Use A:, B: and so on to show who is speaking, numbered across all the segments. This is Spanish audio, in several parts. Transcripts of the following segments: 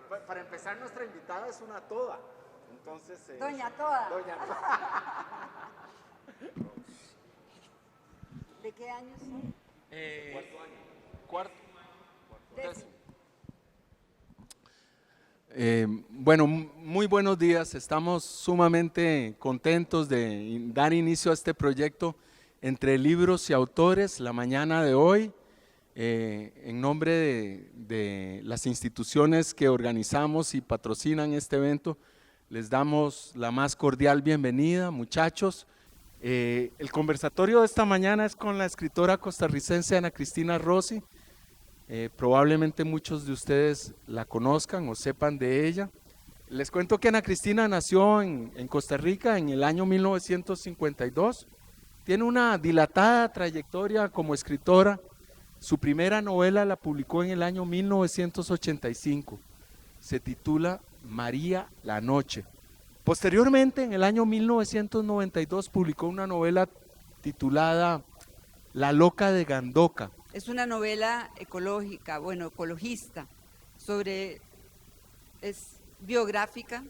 A: para empezar, nuestra invitada es una toda. Entonces,
B: Doña Toda.
A: Doña Toda.
B: ¿De qué años son?
A: Cuarto.
B: Décimo.
C: Bueno, muy buenos días. Estamos sumamente contentos de dar inicio a este proyecto entre libros y autores la mañana de hoy. En nombre de las instituciones que organizamos y patrocinan este evento, les damos la más cordial bienvenida, muchachos. El conversatorio de esta mañana es con la escritora costarricense Ana Cristina Rossi. Probablemente muchos de ustedes la conozcan o sepan de ella. Les cuento que Ana Cristina nació en Costa Rica en el año 1952. Tiene una dilatada trayectoria como escritora. Su primera novela la publicó en el año 1985. Se titula María la Noche. Posteriormente, en el año 1992, publicó una novela titulada La Loca de Gandoca.
B: Es una novela ecológica, bueno, ecologista, es biográfica,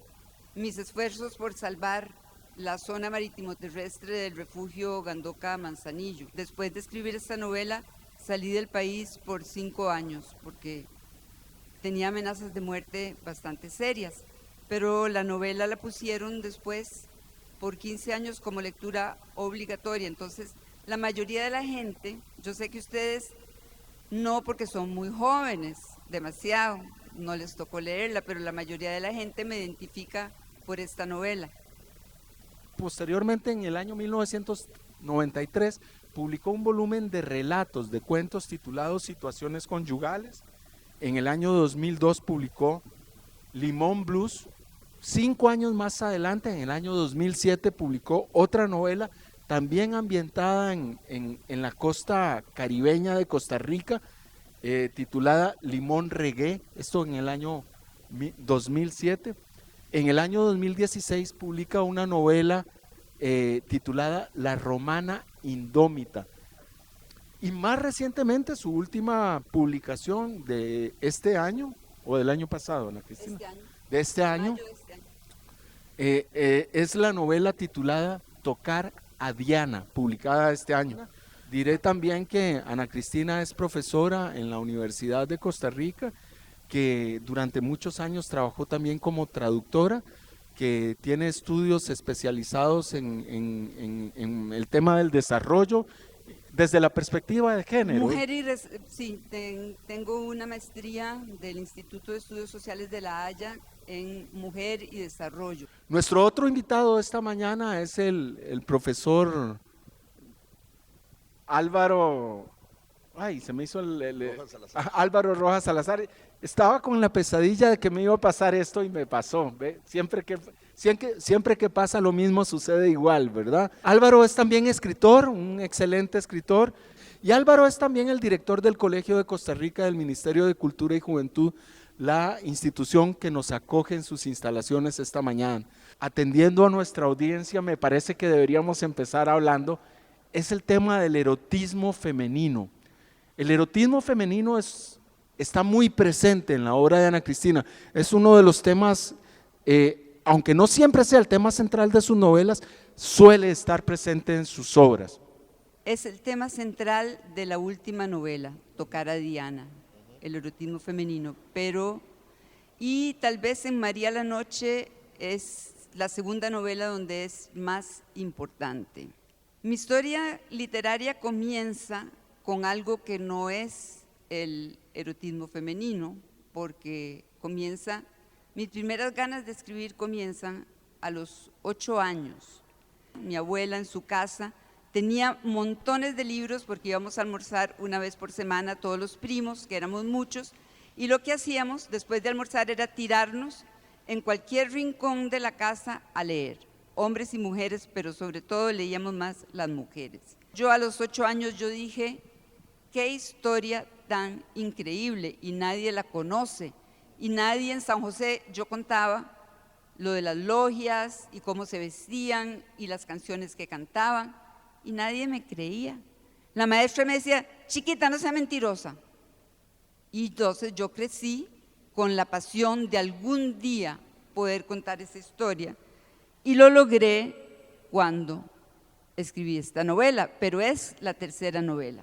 B: mis esfuerzos por salvar la zona marítimo terrestre del refugio Gandoca Manzanillo. Después de escribir esta novela, salí del país por 5 años, porque tenía amenazas de muerte bastante serias, pero la novela la pusieron después por 15 años como lectura obligatoria. Entonces, la mayoría de la gente, yo sé que ustedes no, porque son muy jóvenes, demasiado, no les tocó leerla, pero la mayoría de la gente me identifica por esta novela.
C: Posteriormente, en el año 1993, publicó un volumen de relatos, de cuentos titulados Situaciones Conyugales. En el año 2002 publicó Limón Blues. 5 años más adelante, en el año 2007, publicó otra novela también ambientada en la costa caribeña de Costa Rica, titulada Limón Reggae, esto en el año 2007. En el año 2016 publica una novela titulada La Romana Indómita. Y más recientemente, su última publicación de este año, o del año pasado, Ana Cristina,
B: Este año.
C: de este año,
B: Mayo de este año.
C: es la novela titulada Tocar a Diana, publicada este año. Diré también que Ana Cristina es profesora en la Universidad de Costa Rica, que durante muchos años trabajó también como traductora, que tiene estudios especializados en el tema del desarrollo desde la perspectiva de género.
B: Sí, tengo una maestría del Instituto de Estudios Sociales de La Haya en Mujer y Desarrollo.
C: Nuestro otro invitado de esta mañana es el profesor Álvaro, se me hizo Álvaro Rojas Salazar. Estaba con la pesadilla de que me iba a pasar esto y me pasó, ¿ve? Siempre que pasa lo mismo sucede igual, ¿verdad? Álvaro es también escritor, un excelente escritor, y Álvaro es también el director del Colegio de Costa Rica del Ministerio de Cultura y Juventud, la institución que nos acoge en sus instalaciones esta mañana. Atendiendo a nuestra audiencia, me parece que deberíamos empezar hablando, es el tema del erotismo femenino. El erotismo femenino está muy presente en la obra de Ana Cristina, es uno de los temas, aunque no siempre sea el tema central de sus novelas, suele estar presente en sus obras.
B: Es el tema central de la última novela, Tocar a Diana, el erotismo femenino, y tal vez en María la Noche es la segunda novela donde es más importante. Mi historia literaria comienza con algo que no es el erotismo femenino, porque mis primeras ganas de escribir comienzan a los 8 años. Mi abuela en su casa tenía montones de libros porque íbamos a almorzar una vez por semana todos los primos, que éramos muchos, y lo que hacíamos después de almorzar era tirarnos en cualquier rincón de la casa a leer, hombres y mujeres, pero sobre todo leíamos más las mujeres. Yo a los 8 años yo dije, qué historia tan increíble, y nadie la conoce, y nadie en San José, yo contaba lo de las logias y cómo se vestían y las canciones que cantaban, y nadie me creía. La maestra me decía, chiquita, no sea mentirosa. Y entonces yo crecí con la pasión de algún día poder contar esa historia, y lo logré cuando escribí esta novela, pero es la tercera novela.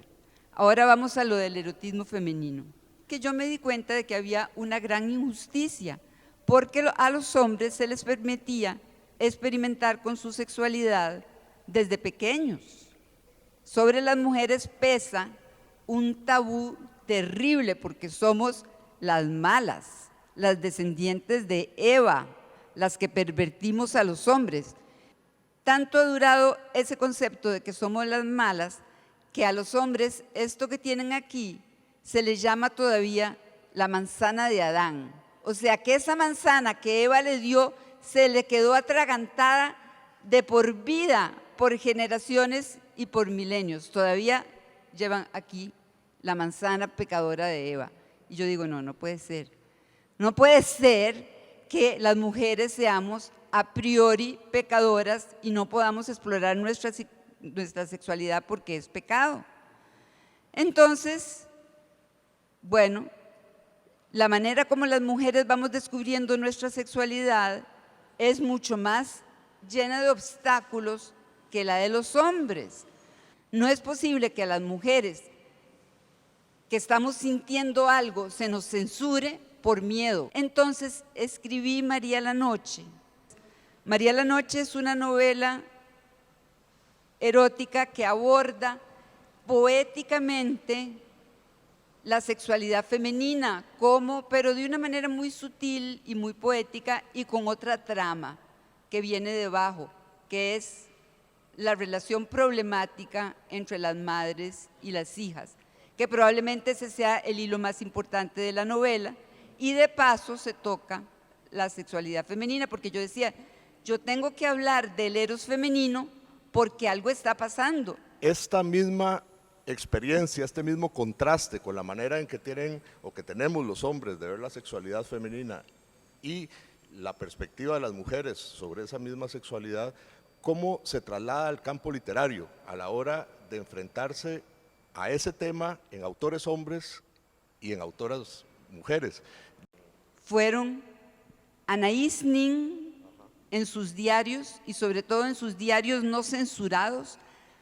B: Ahora vamos a lo del erotismo femenino, que yo me di cuenta de que había una gran injusticia, porque a los hombres se les permitía experimentar con su sexualidad desde pequeños. Sobre las mujeres pesa un tabú terrible porque somos las malas, las descendientes de Eva, las que pervertimos a los hombres. Tanto ha durado ese concepto de que somos las malas que a los hombres esto que tienen aquí se les llama todavía la manzana de Adán. O sea que esa manzana que Eva le dio se le quedó atragantada de por vida, por generaciones y por milenios. Todavía llevan aquí la manzana pecadora de Eva. Y yo digo, no, no puede ser. No puede ser que las mujeres seamos a priori pecadoras y no podamos explorar nuestra sexualidad porque es pecado. Entonces, bueno, la manera como las mujeres vamos descubriendo nuestra sexualidad es mucho más llena de obstáculos que la de los hombres. No es posible que a las mujeres que estamos sintiendo algo se nos censure por miedo. Entonces escribí María la Noche. María la Noche es una novela erótica que aborda poéticamente la sexualidad femenina, pero de una manera muy sutil y muy poética y con otra trama que viene debajo, que es la relación problemática entre las madres y las hijas, que probablemente ese sea el hilo más importante de la novela, y de paso se toca la sexualidad femenina, porque yo decía, yo tengo que hablar del eros femenino porque algo está pasando.
D: Esta misma experiencia, este mismo contraste con la manera en que tienen o que tenemos los hombres de ver la sexualidad femenina y la perspectiva de las mujeres sobre esa misma sexualidad, cómo se traslada al campo literario a la hora de enfrentarse a ese tema en autores hombres y en autoras mujeres.
B: Fueron Anaïs Nin en sus diarios y sobre todo en sus diarios no censurados.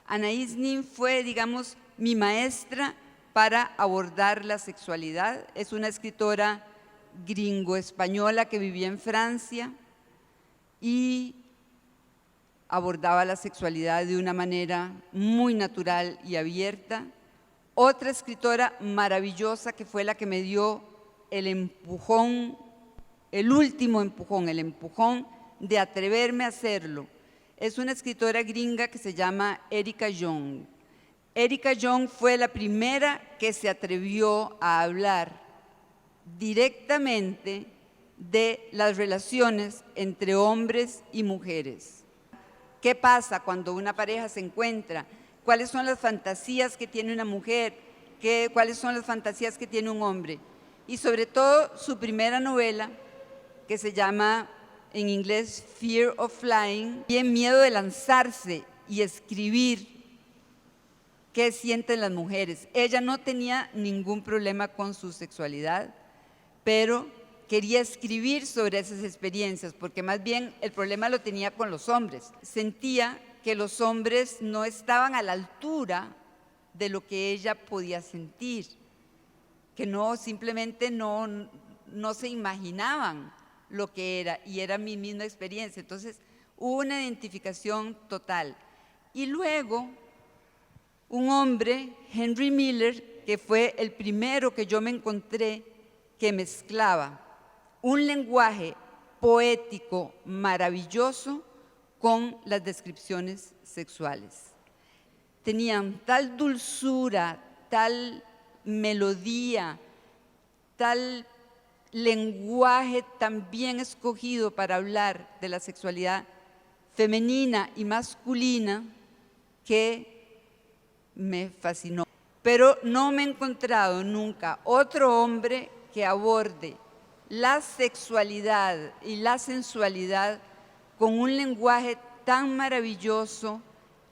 B: Anaïs Nin fue, digamos, mi maestra para abordar la sexualidad. Es una escritora gringo-española que vivía en Francia y abordaba la sexualidad de una manera muy natural y abierta. Otra escritora maravillosa que fue la que me dio el empujón, el último empujón, el empujón de atreverme a hacerlo, es una escritora gringa que se llama Erika Jong. Erika Jong fue la primera que se atrevió a hablar directamente de las relaciones entre hombres y mujeres. ¿Qué pasa cuando una pareja se encuentra? ¿Cuáles son las fantasías que tiene una mujer? ¿Cuáles son las fantasías que tiene un hombre? Y sobre todo su primera novela, que se llama en inglés Fear of Flying, tiene miedo de lanzarse y escribir qué sienten las mujeres. Ella no tenía ningún problema con su sexualidad, pero quería escribir sobre esas experiencias, porque más bien el problema lo tenía con los hombres. Sentía que los hombres no estaban a la altura de lo que ella podía sentir, que simplemente no se imaginaban lo que era, y era mi misma experiencia. Entonces hubo una identificación total. Y luego un hombre, Henry Miller, que fue el primero que yo me encontré que mezclaba un lenguaje poético maravilloso con las descripciones sexuales. Tenían tal dulzura, tal melodía, tal lenguaje tan bien escogido para hablar de la sexualidad femenina y masculina que me fascinó. Pero no me he encontrado nunca otro hombre que aborde la sexualidad y la sensualidad con un lenguaje tan maravilloso,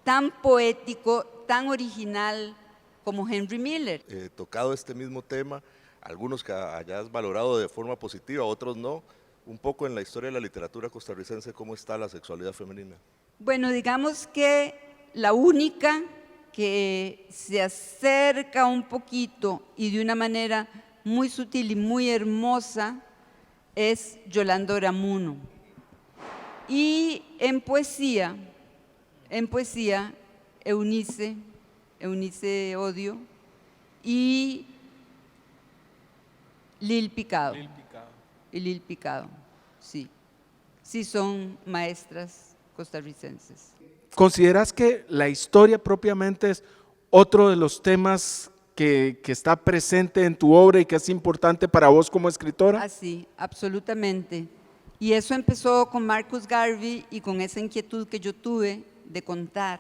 B: tan poético, tan original como Henry Miller.
D: Tocado este mismo tema, algunos que hayas valorado de forma positiva, otros no, un poco en la historia de la literatura costarricense, ¿cómo está la sexualidad femenina?
B: Bueno, digamos que la única que se acerca un poquito y de una manera muy sutil y muy hermosa es Yolanda Oramuno. Y en poesía, Eunice Odio y Lil Picado. Y Lil Picado, sí. Sí son maestras costarricenses.
C: ¿Consideras que la historia propiamente es otro de los temas que está presente en tu obra y que es importante para vos como escritora?
B: Así, absolutamente. Y eso empezó con Marcus Garvey y con esa inquietud que yo tuve de contar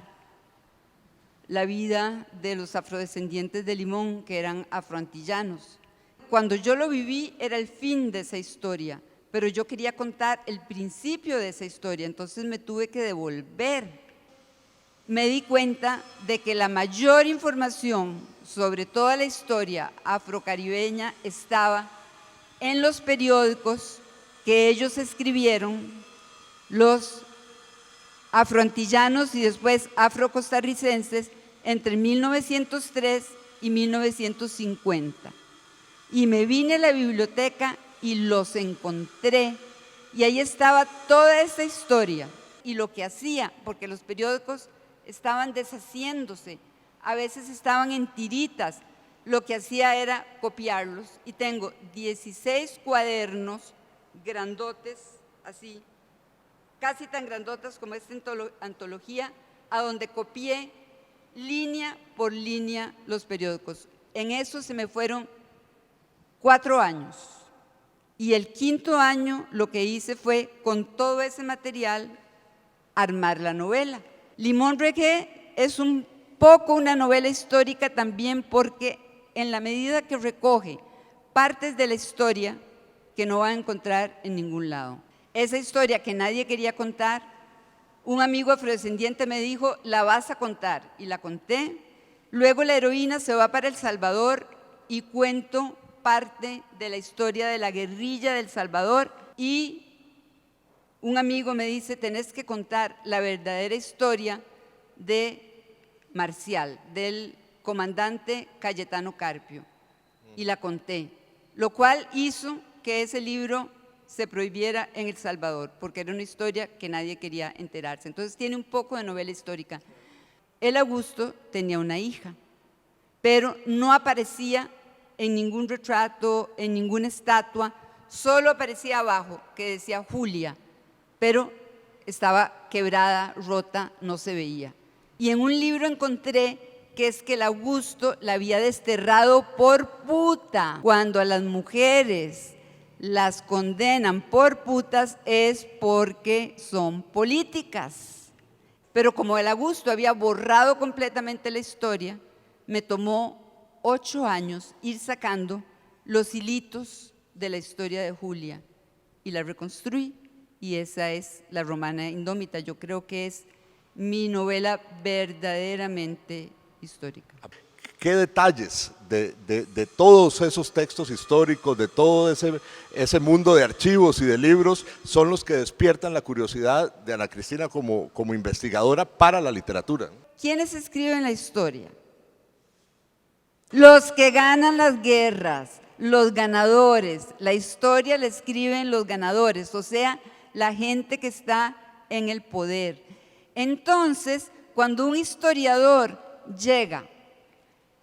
B: la vida de los afrodescendientes de Limón, que eran afroantillanos. Cuando yo lo viví era el fin de esa historia, pero yo quería contar el principio de esa historia, entonces me tuve que devolver. Me di cuenta de que la mayor información sobre toda la historia afrocaribeña estaba en los periódicos que ellos escribieron, los afroantillanos y después afrocostarricenses entre 1903 y 1950. Y me vine a la biblioteca y los encontré, y ahí estaba toda esa historia y lo que hacía, porque los periódicos estaban deshaciéndose, a veces estaban en tiritas, lo que hacía era copiarlos, y tengo 16 cuadernos grandotes, así, casi tan grandotas como esta antología, a donde copié línea por línea los periódicos. En eso se me fueron 4 años, y el 5.º año lo que hice fue, con todo ese material, armar la novela. Limón Reggae es un poco una novela histórica también, porque en la medida que recoge partes de la historia que no van a encontrar en ningún lado. Esa historia que nadie quería contar, un amigo afrodescendiente me dijo, la vas a contar, y la conté. Luego la heroína se va para El Salvador y cuento parte de la historia de la guerrilla del Salvador, y un amigo me dice, tenés que contar la verdadera historia de Marcial, del comandante Cayetano Carpio, y la conté, lo cual hizo que ese libro se prohibiera en El Salvador, porque era una historia que nadie quería enterarse. Entonces tiene un poco de novela histórica. El Augusto tenía una hija, pero no aparecía en ningún retrato, en ninguna estatua, solo aparecía abajo, que decía Julia, pero estaba quebrada, rota, no se veía. Y en un libro encontré que es que el Augusto la había desterrado por puta. Cuando a las mujeres las condenan por putas es porque son políticas. Pero como el Augusto había borrado completamente la historia, me tomó 8 años ir sacando los hilitos de la historia de Julia y la reconstruí, y esa es La Romana Indómita. Yo creo que es mi novela verdaderamente histórica.
D: ¿Qué detalles de todos esos textos históricos, de todo ese mundo de archivos y de libros son los que despiertan la curiosidad de Ana Cristina como investigadora para la literatura?
B: ¿Quiénes escriben la historia? Los que ganan las guerras, los ganadores. La historia la escriben los ganadores, o sea, la gente que está en el poder. Entonces, cuando un historiador llega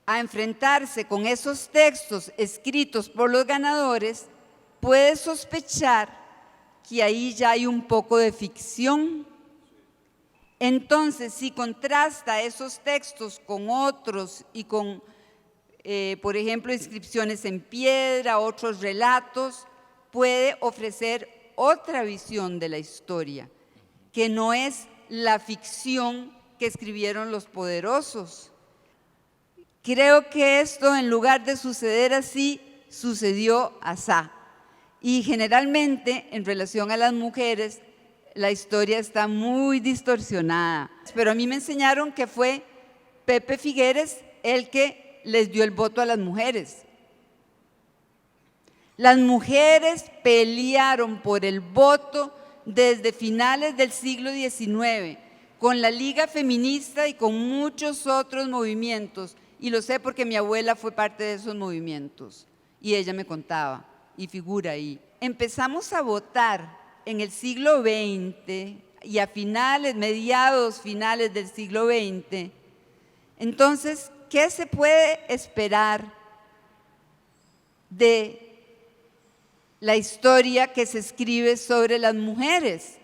B: a enfrentarse con esos textos escritos por los ganadores, puede sospechar que ahí ya hay un poco de ficción. Entonces, si contrasta esos textos con otros y con, por ejemplo, inscripciones en piedra, otros relatos, puede ofrecer otra visión de la historia, que no es la ficción que escribieron los poderosos. Creo que esto, en lugar de suceder así, sucedió asá. Y generalmente, en relación a las mujeres, la historia está muy distorsionada. Pero a mí me enseñaron que fue Pepe Figueres el que les dio el voto a las mujeres. Las mujeres pelearon por el voto desde finales del siglo XIX, con la Liga Feminista y con muchos otros movimientos. Y lo sé porque mi abuela fue parte de esos movimientos. Y ella me contaba, y figura ahí. Empezamos a votar en el siglo XX y a mediados finales del siglo XX. Entonces, ¿qué se puede esperar de la historia que se escribe sobre las mujeres?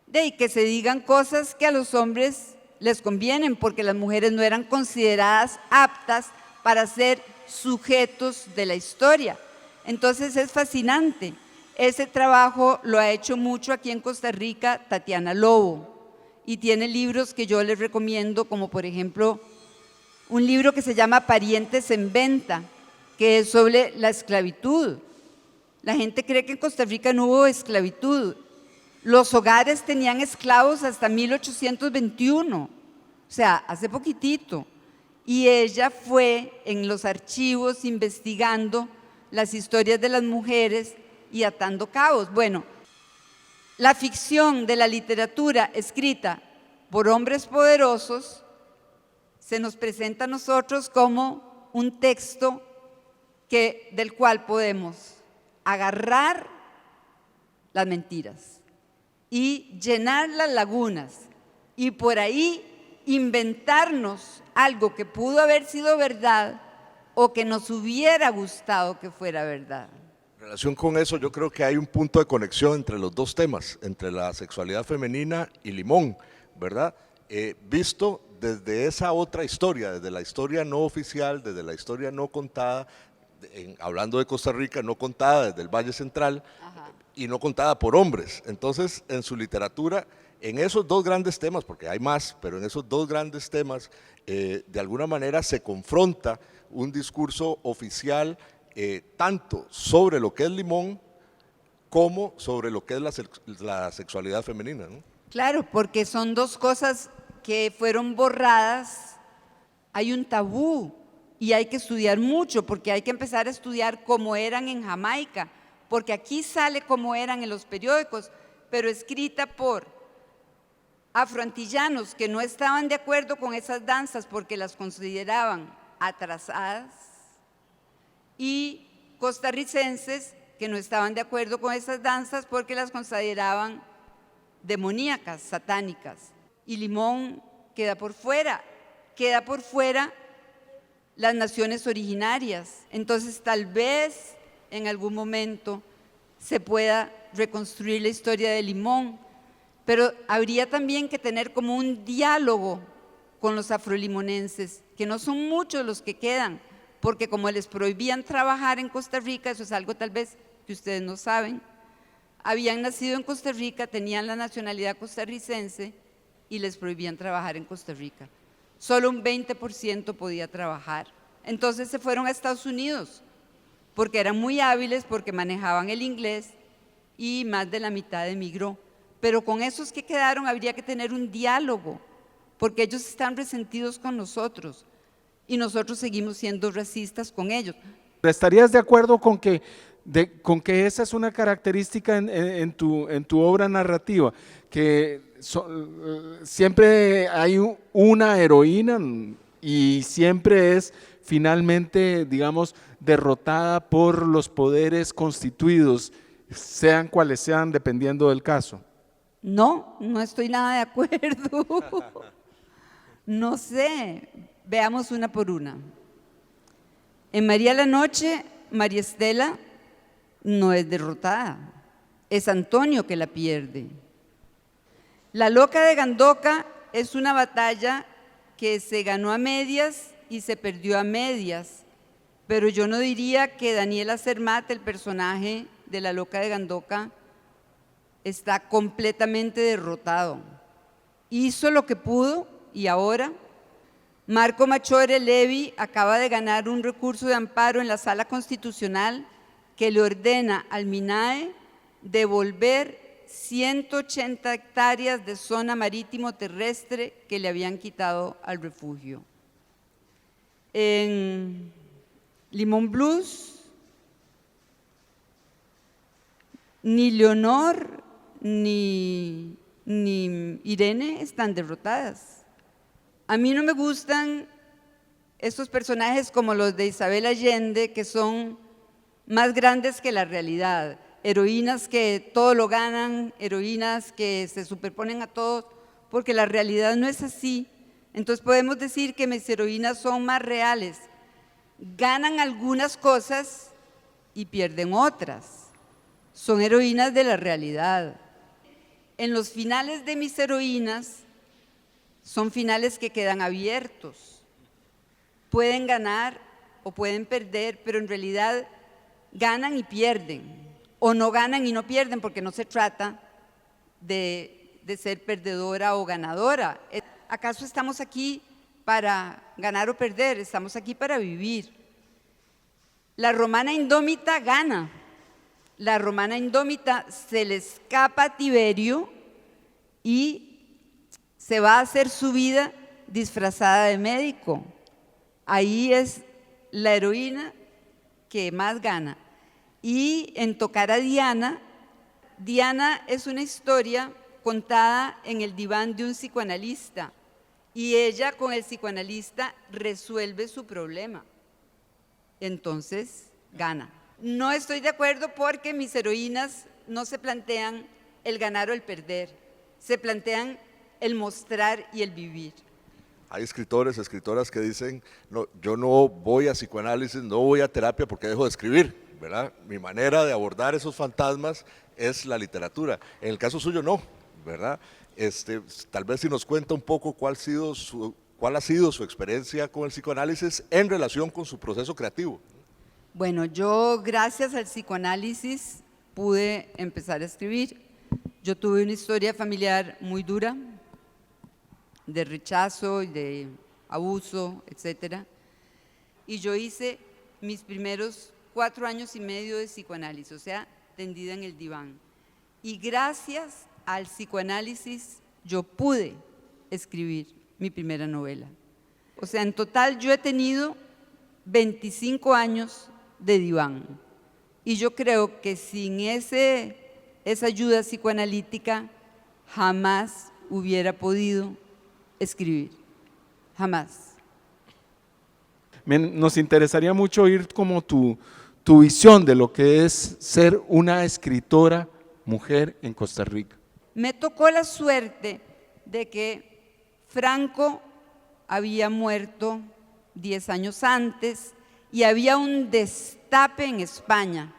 B: De que se digan cosas que a los hombres les convienen, porque las mujeres no eran consideradas aptas para ser sujetos de la historia. Entonces es fascinante. Ese trabajo lo ha hecho mucho aquí en Costa Rica Tatiana Lobo, y tiene libros que yo les recomiendo, como por ejemplo un libro que se llama Parientes en Venta, que es sobre la esclavitud. La gente cree que en Costa Rica no hubo esclavitud. Los hogares tenían esclavos hasta 1821, o sea, hace poquitito. Y ella fue en los archivos investigando las historias de las mujeres y atando cabos. Bueno, la ficción de la literatura escrita por hombres poderosos se nos presenta a nosotros como un texto del cual podemos agarrar las mentiras y llenar las lagunas y por ahí inventarnos algo que pudo haber sido verdad o que nos hubiera gustado que fuera verdad.
D: En relación con eso, yo creo que hay un punto de conexión entre los dos temas, entre la sexualidad femenina y Limón, ¿verdad? Visto desde esa otra historia, desde la historia no oficial, desde la historia no contada, hablando de Costa Rica, no contada desde el Valle Central. Ajá. Y no contada por hombres. Entonces, en su literatura, en esos dos grandes temas, porque hay más, pero en esos dos grandes temas, de alguna manera se confronta un discurso oficial tanto sobre lo que es Limón como sobre lo que es la sexualidad femenina, ¿no?
B: Claro, porque son dos cosas que fueron borradas. Hay un tabú y hay que estudiar mucho, porque hay que empezar a estudiar cómo eran en Jamaica, porque aquí sale como eran en los periódicos, pero escrita por afroantillanos que no estaban de acuerdo con esas danzas porque las consideraban atrasadas, y costarricenses que no estaban de acuerdo con esas danzas porque las consideraban demoníacas, satánicas. Y Limón queda por fuera las naciones originarias. Entonces tal vez en algún momento se pueda reconstruir la historia de Limón, pero habría también que tener como un diálogo con los afrolimonenses, que no son muchos los que quedan, porque como les prohibían trabajar en Costa Rica, eso es algo tal vez que ustedes no saben, habían nacido en Costa Rica, tenían la nacionalidad costarricense y les prohibían trabajar en Costa Rica. Solo un 20% podía trabajar. Entonces se fueron a Estados Unidos, porque eran muy hábiles, porque manejaban el inglés, y más de la mitad emigró. Pero con esos que quedaron habría que tener un diálogo, porque ellos están resentidos con nosotros y nosotros seguimos siendo racistas con ellos.
C: ¿Estarías de acuerdo con que esa es una característica en tu obra narrativa? Que siempre hay una heroína y siempre es finalmente, digamos, derrotada por los poderes constituidos, sean cuales sean, dependiendo del caso.
B: No, no estoy nada de acuerdo. No sé, veamos una por una. En María la Noche, María Estela no es derrotada, es Antonio que la pierde. La Loca de Gandoca es una batalla que se ganó a medias y se perdió a medias, pero yo no diría que Daniela Zermatt, el personaje de La Loca de Gandoca, está completamente derrotado. Hizo lo que pudo y ahora Marco Machore Levi acaba de ganar un recurso de amparo en la Sala Constitucional que le ordena al MINAE devolver 180 hectáreas de zona marítimo terrestre que le habían quitado al refugio. En Limón Blues, Ni Leonor ni Irene están derrotadas. A mí no me gustan estos personajes como los de Isabel Allende, que son más grandes que la realidad, heroínas que todo lo ganan, heroínas que se superponen a todos, porque la realidad no es así. Entonces podemos decir que mis heroínas son más reales, ganan algunas cosas y pierden otras, son heroínas de la realidad. En los finales de mis heroínas son finales que quedan abiertos. Pueden ganar o pueden perder, pero en realidad ganan y pierden, o no ganan y no pierden, porque no se trata de ser perdedora o ganadora. ¿Acaso estamos aquí para ganar o perder? Estamos aquí para vivir. La romana indómita gana. La romana indómita se le escapa a Tiberio y se va a hacer su vida disfrazada de médico. Ahí es la heroína que más gana. Y en Tocar a Diana, Diana es una historia contada en el diván de un psicoanalista y ella con el psicoanalista resuelve su problema. Entonces gana. No estoy de acuerdo porque mis heroínas no se plantean el ganar o el perder, se plantean el mostrar y el vivir.
D: Hay escritores, escritoras que dicen, no, yo no voy a psicoanálisis, no voy a terapia porque dejo de escribir, ¿verdad? Mi manera de abordar esos fantasmas es la literatura. En el caso suyo no, ¿verdad? Tal vez si nos cuenta un poco cuál ha sido su experiencia con el psicoanálisis en relación con su proceso creativo.
B: Bueno, yo gracias al psicoanálisis pude empezar a escribir. Yo tuve una historia familiar muy dura, de rechazo y de abuso, etcétera. Y yo hice mis primeros 4 años y medio de psicoanálisis, o sea, tendida en el diván. Y gracias al psicoanálisis yo pude escribir mi primera novela. O sea, en total yo he tenido 25 años de diván. Y yo creo que sin esa ayuda psicoanalítica jamás hubiera podido escribir, jamás.
C: Nos interesaría mucho oír como tu visión de lo que es ser una escritora mujer en Costa Rica.
B: Me tocó la suerte de que Franco había muerto 10 años antes y había un destape en España.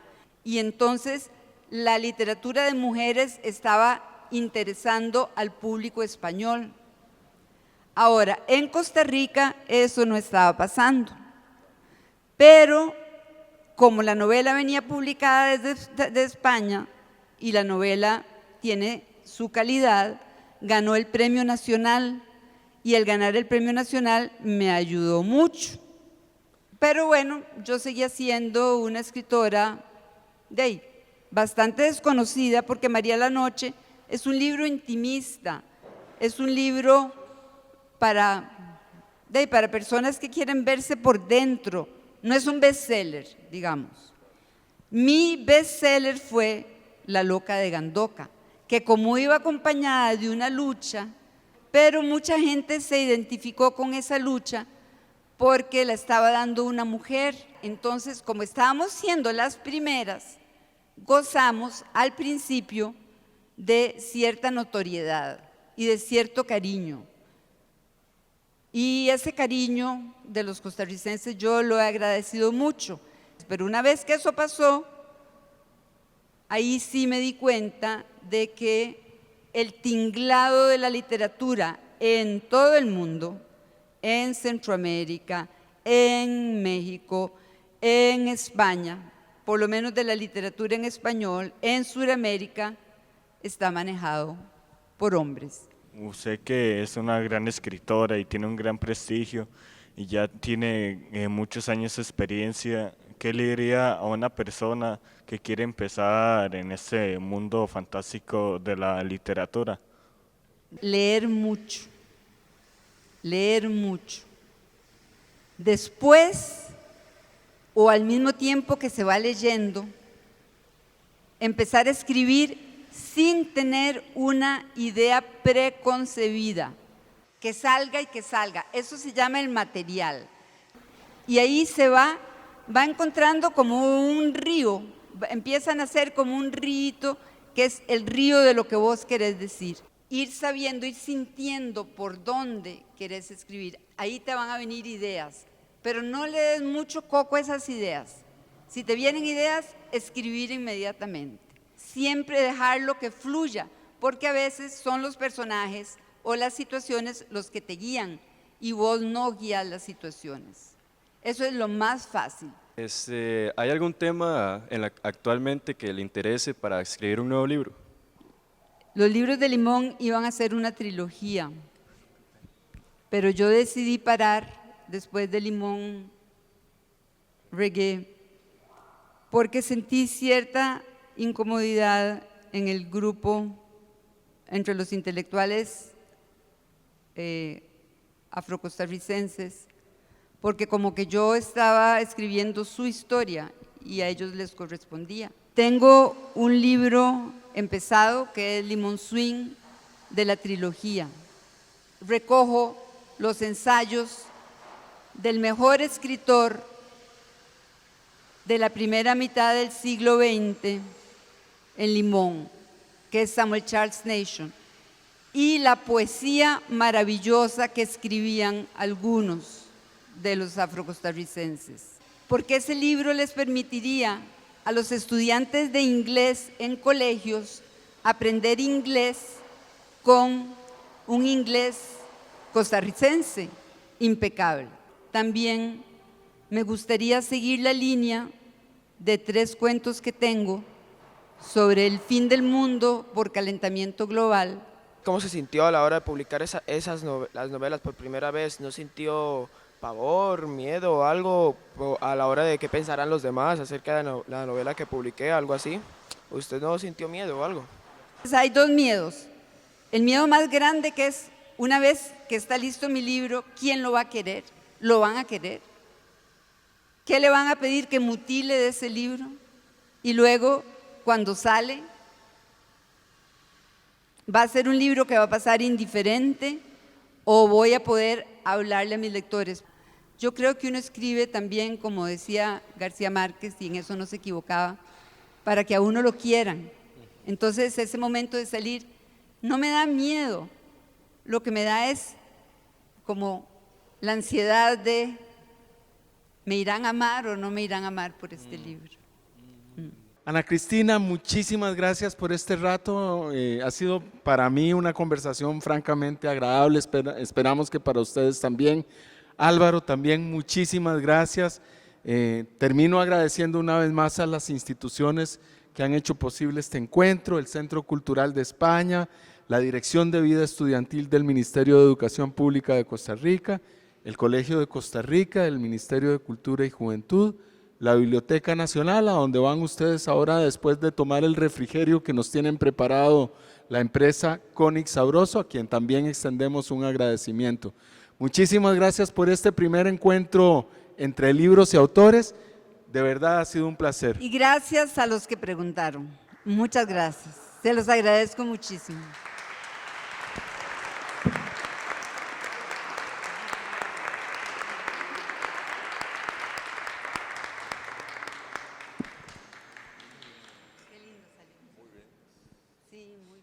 B: Y entonces la literatura de mujeres estaba interesando al público español. Ahora, en Costa Rica eso no estaba pasando, pero como la novela venía publicada desde España y la novela tiene su calidad, ganó el Premio Nacional y el ganar el Premio Nacional me ayudó mucho. Pero bueno, yo seguía siendo una escritora bastante desconocida porque María la Noche es un libro intimista, es un libro para personas que quieren verse por dentro, no es un bestseller, digamos. Mi bestseller fue La loca de Gandoca, que como iba acompañada de una lucha, pero mucha gente se identificó con esa lucha porque la estaba dando una mujer. Entonces, como estábamos siendo las primeras, gozamos al principio de cierta notoriedad y de cierto cariño. Y ese cariño de los costarricenses yo lo he agradecido mucho. Pero una vez que eso pasó, ahí sí me di cuenta de que el tinglado de la literatura en todo el mundo, en Centroamérica, en México, en España, por lo menos de la literatura en español, en Sudamérica, está manejado por hombres.
E: Usted que es una gran escritora y tiene un gran prestigio y ya tiene muchos años de experiencia, ¿qué le diría a una persona que quiere empezar en este mundo fantástico de la literatura?
B: Leer mucho, leer mucho. Después, o al mismo tiempo que se va leyendo, empezar a escribir sin tener una idea preconcebida, que salga y que salga. Eso se llama el material. Y ahí se va encontrando como un río, empiezan a ser como un río, que es el río de lo que vos querés decir. Ir sabiendo, ir sintiendo por dónde querés escribir. Ahí te van a venir ideas, pero no le des mucho coco a esas ideas. Si te vienen ideas, escribir inmediatamente. Siempre dejarlo que fluya, porque a veces son los personajes o las situaciones los que te guían y vos no guías las situaciones. Eso es lo más fácil.
F: ¿Hay algún tema actualmente que le interese para escribir un nuevo libro?
B: Los libros de Limón iban a ser una trilogía, pero yo decidí parar después de Limón Reggae, porque sentí cierta incomodidad en el grupo, entre los intelectuales afrocostarricenses, porque como que yo estaba escribiendo su historia y a ellos les correspondía. Tengo un libro empezado que es Limón Swing de la trilogía. Recojo los ensayos del mejor escritor de la primera mitad del siglo XX en Limón, que es Samuel Charles Nation, y la poesía maravillosa que escribían algunos de los afrocostarricenses, porque ese libro les permitiría a los estudiantes de inglés en colegios aprender inglés con un inglés costarricense impecable. También me gustaría seguir la línea de 3 cuentos que tengo sobre el fin del mundo por calentamiento global.
G: ¿Cómo se sintió a la hora de publicar las novelas por primera vez? ¿No sintió pavor, miedo o algo a la hora de qué pensarán los demás acerca de la novela que publiqué, algo así? ¿Usted no sintió miedo o algo?
B: Pues hay 2 miedos. El miedo más grande, que es una vez que está listo mi libro, ¿quién lo va a querer? ¿Lo van a querer? ¿Qué le van a pedir que mutile de ese libro? Y luego, cuando sale, ¿va a ser un libro que va a pasar indiferente o voy a poder hablarle a mis lectores? Yo creo que uno escribe también, como decía García Márquez, y en eso no se equivocaba, para que a uno lo quieran. Entonces, ese momento de salir no me da miedo. Lo que me da es como la ansiedad de ¿me irán a amar o no me irán a amar por este libro?
C: Ana Cristina, muchísimas gracias por este rato. Ha sido para mí una conversación francamente agradable. Esperamos que para ustedes también. Álvaro, también muchísimas gracias. Termino agradeciendo una vez más a las instituciones que han hecho posible este encuentro, el Centro Cultural de España, la Dirección de Vida Estudiantil del Ministerio de Educación Pública de Costa Rica, el Colegio de Costa Rica, el Ministerio de Cultura y Juventud, la Biblioteca Nacional, a donde van ustedes ahora después de tomar el refrigerio que nos tienen preparado la empresa Conic Sabroso, a quien también extendemos un agradecimiento. Muchísimas gracias por este primer encuentro entre libros y autores, de verdad ha sido un placer.
B: Y gracias a los que preguntaron, muchas gracias, se los agradezco muchísimo. Qué lindo salió. Muy bien. Sí, muy